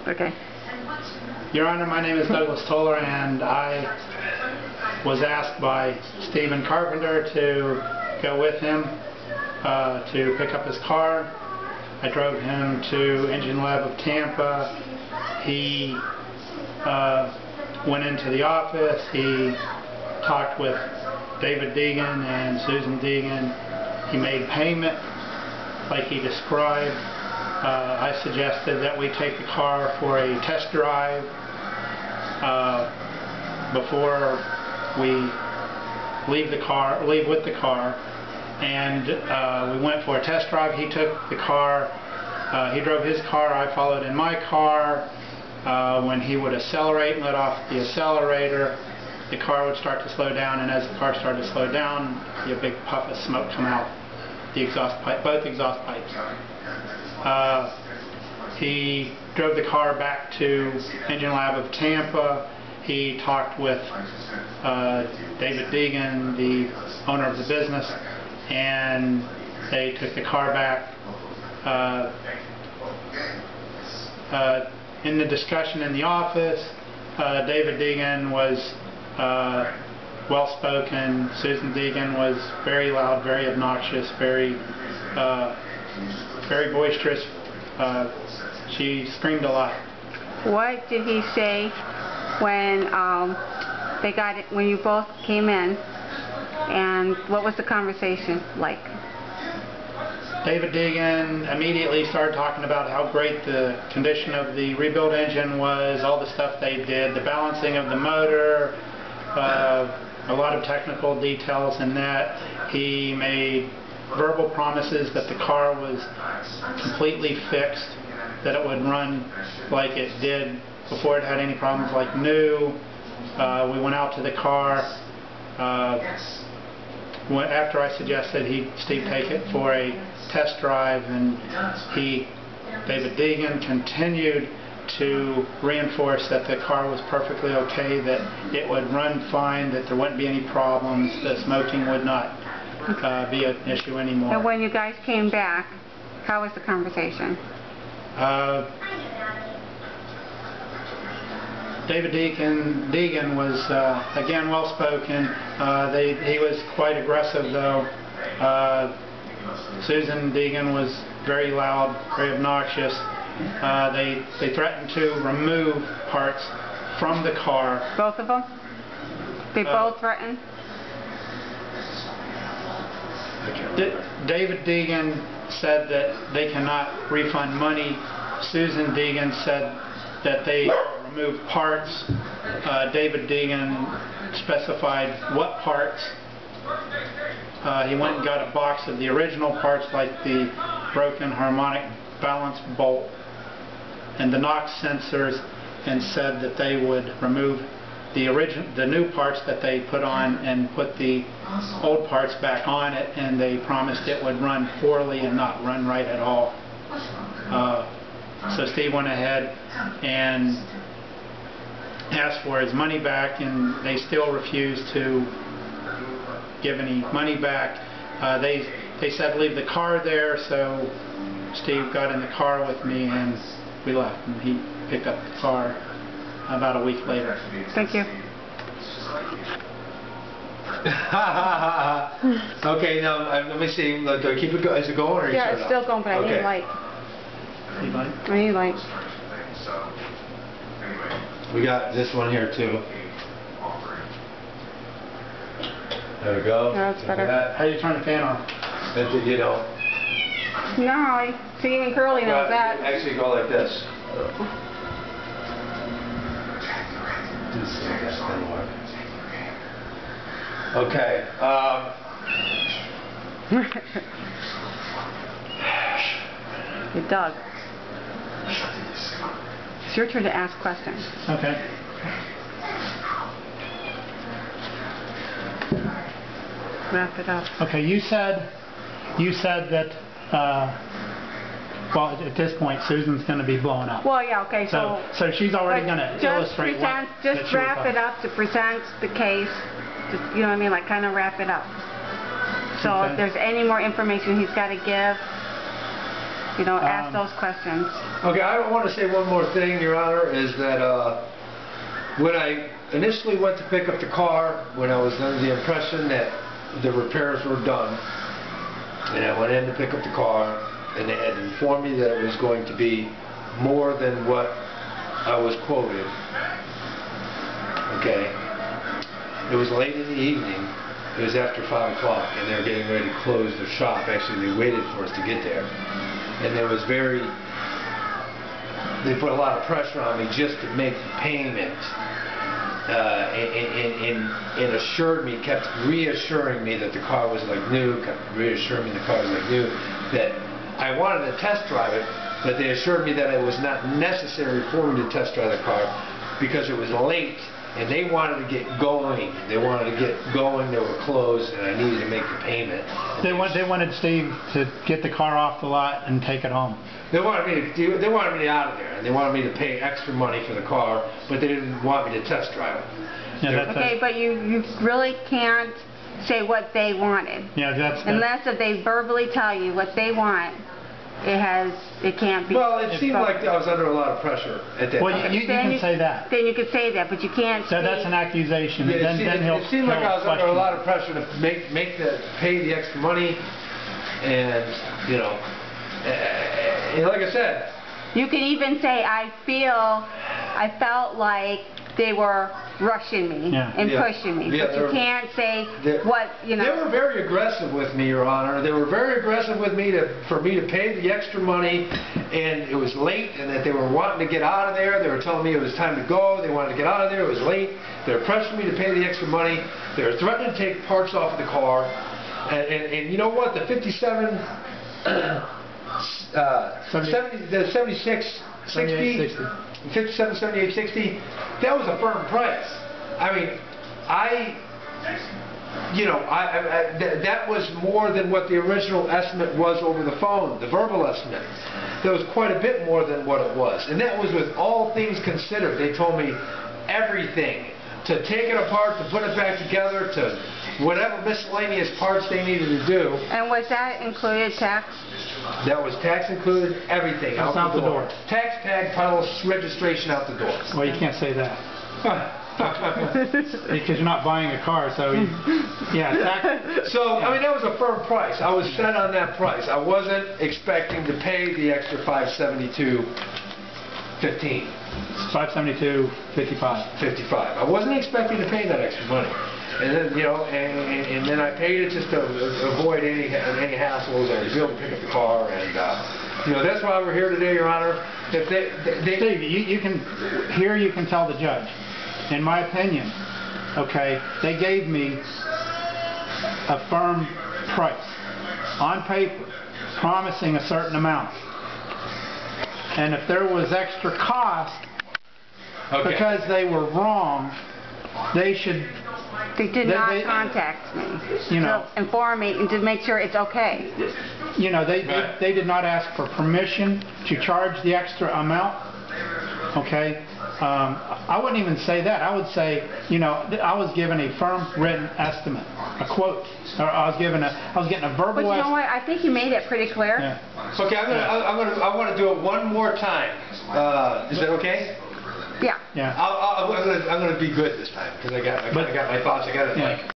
Okay. Your Honor, my name is Douglas Toller, and I was asked by Stephen Carpenter to go with him to pick up his car. I drove him to Engine Lab of Tampa. He went into the office. He talked with David Deegan and Susan Deegan. He made payment like he described. I suggested that we take the car for a test drive before we leave with the car, and we went for a test drive. He took the car, he drove his car, I followed in my car. When he would accelerate and let off the accelerator, the car would start to slow down, and as the car started to slow down, a big puff of smoke come out the exhaust pipe, both exhaust pipes. He drove the car back to Engine Lab of Tampa. He talked with David Deegan, the owner of the business, and they took the car back. In the discussion in the office, David Deegan was well-spoken. Susan Deegan was very loud, very obnoxious, very boisterous. She screamed a lot. What did he say when when you both came in, and what was the conversation like? David Deegan immediately started talking about how great the condition of the rebuild engine was, all the stuff they did, the balancing of the motor, a lot of technical details in that. He made verbal promises that the car was completely fixed, that it would run like it did before it had any problems, like new. We went out to the car. After I suggested Steve take it for a test drive, and David Deegan continued to reinforce that the car was perfectly okay, that it would run fine, that there wouldn't be any problems, that smoking would not be an issue anymore. And when you guys came back, how was the conversation? David Deegan was again well-spoken. He was quite aggressive, though. Susan Deegan was very loud, very obnoxious. They threatened to remove parts from the car. Both of them? They both threatened? David Deegan said that they cannot refund money. Susan Deegan said that they remove parts. David Deegan specified what parts. He went and got a box of the original parts, like the broken harmonic balance bolt and the NOx sensors, and said that they would remove the new parts that they put on and put the old parts back on it, and they promised it would run poorly and not run right at all. So Steve went ahead and asked for his money back, and they still refused to give any money back. They said leave the car there, so Steve got in the car with me and we left, and he picked up the car about a week later. Thank you. Okay, now let me see. Do I keep it? Is it going, or yeah, it's still going, but I need light. Need light? I need light. We got this one here too. There we go. No, that's better. How do you turn the fan on? That's it, you know. No, see, even Curly knows that. Actually, go like this. Okay. Hey, Doug. It's your turn to ask questions. Okay. Wrap it up. Okay, you said that well, at this point Susan's going to be blown up. Well, yeah, okay, so she's already going to illustrate what just wrap it up to present the case. Just, you know what I mean, like kind of wrap it up. So if there's any more information he's got to give, You know, ask those questions. Okay, I want to say one more thing, Your Honor, is that when I initially went to pick up the car, when I was under the impression that the repairs were done, and I went in to pick up the car, and they had informed me that it was going to be more than what I was quoted. Okay. It was late in the evening. It was after 5 o'clock, and they were getting ready to close their shop. Actually, they waited for us to get there. And there was they put a lot of pressure on me just to make the payment. And assured me, kept reassuring me that the car was like new, kept reassuring me the car was like new, that I wanted to test drive it, but they assured me that it was not necessary for me to test drive the car because it was late and they wanted to get going. They wanted to get going, they were closed, and I needed to make the payment. They wanted Steve to get the car off the lot and take it home. They wanted me out of there, and they wanted me to pay extra money for the car, but they didn't want me to test drive it. Yeah, okay, but you really can't say what they wanted. Yeah, unless if they verbally tell you what they want, it can't be. Well, it seemed like I was under a lot of pressure at that well, time. you can say that. Then you could say that, but you can't. So that's an accusation. Yeah, it seemed like I was under a lot of pressure to pay the extra money, and you know, like I said. You could even say, I felt like they were rushing me and pushing me, but you can't say what, you know. They were very aggressive with me, Your Honor. They were very aggressive with me for me to pay the extra money, and it was late, and that they were wanting to get out of there. They were telling me it was time to go. They wanted to get out of there. It was late. They were pressuring me to pay the extra money. They were threatening to take parts off of the car, and you know what? The 57. The 76, 60, 57, 78, 60, that was a firm price. I mean, that was more than what the original estimate was over the phone, the verbal estimate. That was quite a bit more than what it was. And that was with all things considered. They told me everything. To take it apart, to put it back together, to whatever miscellaneous parts they needed to do. And was that included tax? That was tax included, everything. Out the door. Tax, tag, title, registration out the door. Well, you can't say that. Because you're not buying a car, so tax. So, I mean, that was a firm price. I was set on that price. I wasn't expecting to pay the extra $572.15. $572.55. 55. I wasn't expecting to pay that extra money, and then and then I paid it just to avoid any hassles and to be able to pick up the car, and that's why we're here today, Your Honor. If Steve, you can tell the judge. In my opinion, okay, they gave me a firm price on paper, promising a certain amount. And if there was extra cost, because they were wrong, they should. They did not contact me. To inform me and to make sure it's okay. They did not ask for permission to charge the extra amount. Okay. I wouldn't even say that. I would say, I was given a firm written estimate, a quote, or I was getting a verbal. But you know what? I think you made it pretty clear. Yeah. Okay, I want to do it one more time. Is that okay? Yeah. Yeah. I'm gonna be good this time because I got my thoughts. I got it.